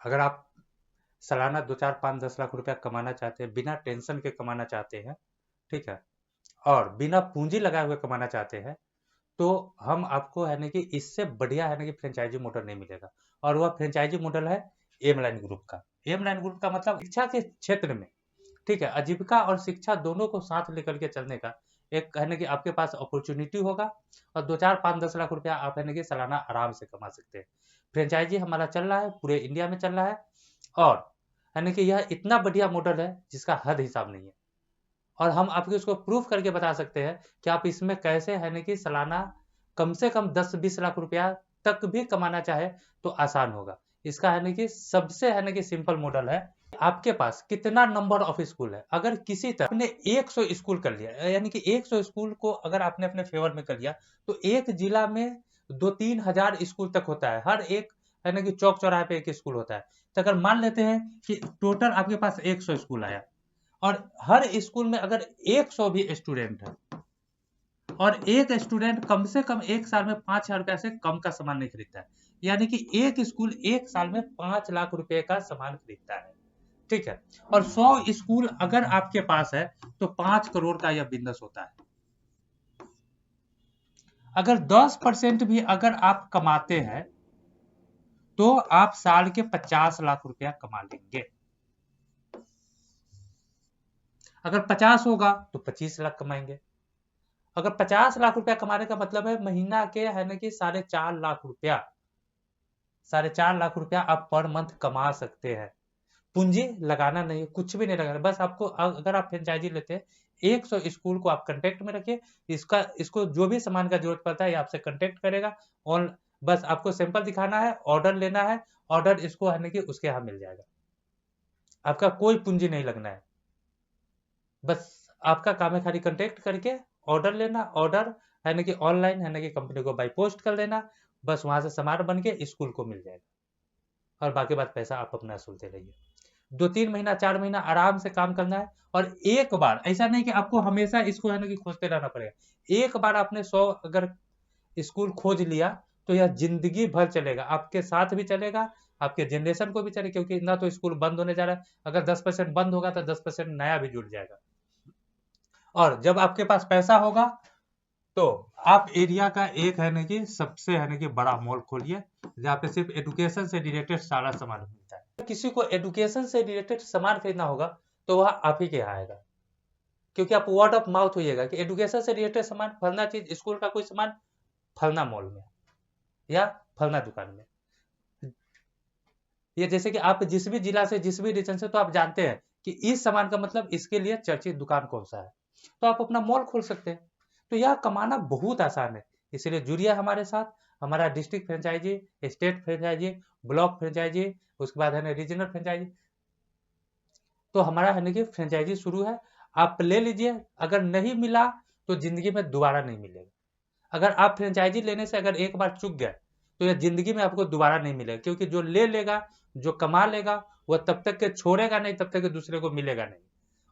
अगर आप सालाना 2 4 5 10 लाख रुपया कमाना चाहते हैं, बिना टेंशन के कमाना चाहते हैं, ठीक है, और बिना पूंजी लगाए हुए कमाना चाहते हैं, तो हम आपको है ना कि इससे बढ़िया है ना कि फ्रेंचाइजी मॉडल नहीं मिलेगा। और वह फ्रेंचाइजी मॉडल है एम लाइन ग्रुप का। एम लाइन ग्रुप का मतलब शिक्षा के क्षेत्र में, ठीक है, आजीविका और शिक्षा दोनों को साथ लेकर के चलने का एक है ना कि आपके पास अपॉर्चुनिटी होगा, और 2 4 5 10 लाख रुपया आप है ना कि सालाना आराम से कमा सकते हैं। फ्रेंचाइजी हमारा चल रहा है, पूरे इंडिया में चल रहा है, और है ना कि यह इतना बढ़िया मॉडल है जिसका हद हिसाब नहीं है। और हम आपको इसको प्रूफ करके बता सकते हैं कि आप इसमें कैसे है ना कि सालाना कम से कम 10 20 लाख रुपया तक भी कमाना चाहे तो आसान होगा। इसका है ना कि सबसे है ना कि सिंपल मॉडल है। आपके पास कितना नंबर ऑफ स्कूल है, अगर किसी तरह आपने 100 स्कूल कर लिया, यानी कि 100 स्कूल को अगर आपने अपने फेवर में कर लिया, तो एक जिला में 2 3 हजार स्कूल तक होता है। हर एक है ना कि चौक चौराहे पे एक स्कूल होता है। तो अगर मान लेते हैं कि टोटल आपके पास 100 स्कूल आया, और हर स्कूल में अगर 100 भी स्टूडेंट है, और एक स्टूडेंट कम से कम एक साल में 5 हजार रुपया से कम का सामान नहीं खरीदता है, यानी कि एक स्कूल एक साल में 5 लाख रुपए का सामान खरीदता है, ठीक है। और 100 स्कूल अगर आपके पास है तो 5 करोड़ का यह बिजनेस होता है। अगर 10% भी अगर आप कमाते हैं तो आप साल के 50 लाख रुपया कमा लेंगे। अगर 50 होगा तो 25 लाख कमाएंगे। अगर 50 लाख रुपया कमाने का मतलब है महीना के है ना कि 4.5 लाख रुपया, 4.5 लाख रुपया आप पर मंथ कमा सकते हैं। पूंजी लगाना नहीं है, कुछ भी नहीं लगाना, बस आपको अगर आप फ्रेंचाइजी लेते हैं, 100 स्कूल को आप कांटेक्ट में रखिए। इसको जो भी सामान का जरूरत पड़ता है ये आपसे कांटेक्ट करेगा। और बस आपको सैंपल दिखाना है, ऑर्डर लेना है, ऑर्डर इसको है ना कि उसके यहाँ मिल जाएगा। आपका कोई पूंजी नहीं लगना है, बस आपका काम है खाली कांटेक्ट करके ऑर्डर लेना। ऑर्डर है ना कि ऑनलाइन है ना कि कंपनी को बाई पोस्ट कर देना, बस वहां से सामान बन के स्कूल को मिल जाएगा, और बाकी बात पैसा आप अपना सुनते रहिए। 2 3 महीना 4 महीना आराम से काम करना है। और एक बार ऐसा नहीं कि आपको हमेशा इसको है ना कि खोजते रहना पड़ेगा। एक बार आपने 100 अगर स्कूल खोज लिया तो यह जिंदगी भर चलेगा, आपके साथ भी चलेगा, आपके जनरेशन को भी चलेगा, क्योंकि ना तो स्कूल बंद होने जा रहा है। अगर 10% बंद होगा तो 10% नया भी जुड़ जाएगा। और जब आपके पास पैसा होगा तो आप एरिया का एक है ना कि सबसे है ना कि बड़ा मॉल खोलिए, जहाँ पे सिर्फ एडुकेशन से रिलेटेड सारा सामान मिलता है। किसी को एडुकेशन से रिलेटेड सामान खरीदना होगा तो वह आप ही के यहाँ आएगा, क्योंकि आप वर्ड ऑफ माउथ होइएगा कि एडुकेशन से रिलेटेड सामान फलना चीज, स्कूल का कोई सामान फलना मॉल में या फलना दुकान में। ये जैसे कि आप जिस भी जिला से जिस भी रीजन से, तो आप जानते हैं कि इस सामान का मतलब इसके लिए चर्चित दुकान कौन सा है, तो आप अपना मॉल खोल सकते हैं। तो यह कमाना बहुत आसान है, इसलिए जुड़िए हमारे साथ। हमारा district franchise, state franchise, block franchise, उसके बाद है ना रीजनल फ्रेंचाइजी, तो हमारा है ना कि फ्रेंचाइजी शुरू है। आप ले लीजिए, अगर नहीं मिला तो जिंदगी में दोबारा नहीं मिलेगा। अगर आप फ्रेंचाइजी लेने से अगर एक बार चूक गए तो यह जिंदगी में आपको दोबारा नहीं मिलेगा, क्योंकि जो ले लेगा, जो कमा लेगा, वह तब तक के छोड़ेगा नहीं, तब तक के दूसरे को मिलेगा नहीं।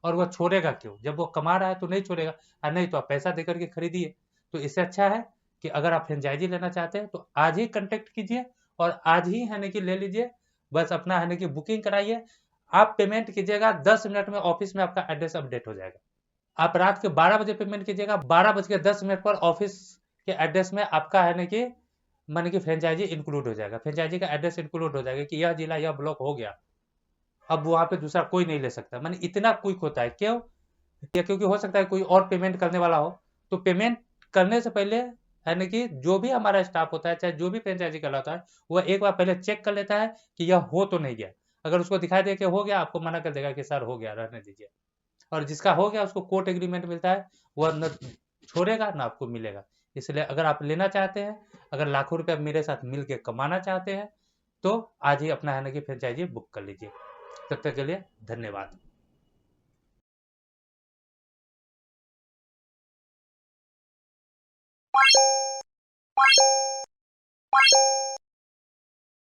और वह छोड़ेगा क्यों, जब वो कमा रहा है तो नहीं छोड़ेगा, और नहीं तो आप पैसा देकर के खरीदिए। तो इससे अच्छा है कि अगर आप फ्रेंचाइजी लेना चाहते हैं तो आज ही कांटेक्ट कीजिए, और आज ही है ना कि ले लीजिए। बस अपना है ना कि बुकिंग कराइए, आप पेमेंट कीजिएगा, 10 मिनट में ऑफिस में आपका एड्रेस अपडेट हो जाएगा। आप रात के 12 बजे पेमेंट कीजिएगा, 12 बज के 10 मिनट पर ऑफिस के एड्रेस में आपका है ना कि माने कि फ्रेंचाइजी इंक्लूड हो जाएगा, फ्रेंचाइजी का एड्रेस इंक्लूड हो जाएगा कि यह जिला यह ब्लॉक हो गया। अब वहां पे दूसरा कोई नहीं ले सकता, माने इतना क्विक होता है। क्यों? या क्योंकि हो सकता है कोई और पेमेंट करने वाला हो, तो पेमेंट करने से पहले है ना कि जो भी हमारा स्टाफ होता है, चाहे जो भी फ्रेंचाइजी कहलाता है, वह एक बार पहले चेक कर लेता है कि यह हो तो नहीं गया। अगर उसको दिखाई दे कि हो गया, आपको मना कर देगा कि सर हो गया, रहने दीजिए। और जिसका हो गया उसको कोर्ट एग्रीमेंट मिलता है, वह न छोड़ेगा ना आपको मिलेगा। इसलिए अगर आप लेना चाहते हैं, अगर लाखों रुपया मेरे साथ मिल के कमाना चाहते हैं, तो आज ही अपना है ना कि फ्रेंचाइजी बुक कर लीजिए। तब तक के लिए धन्यवाद।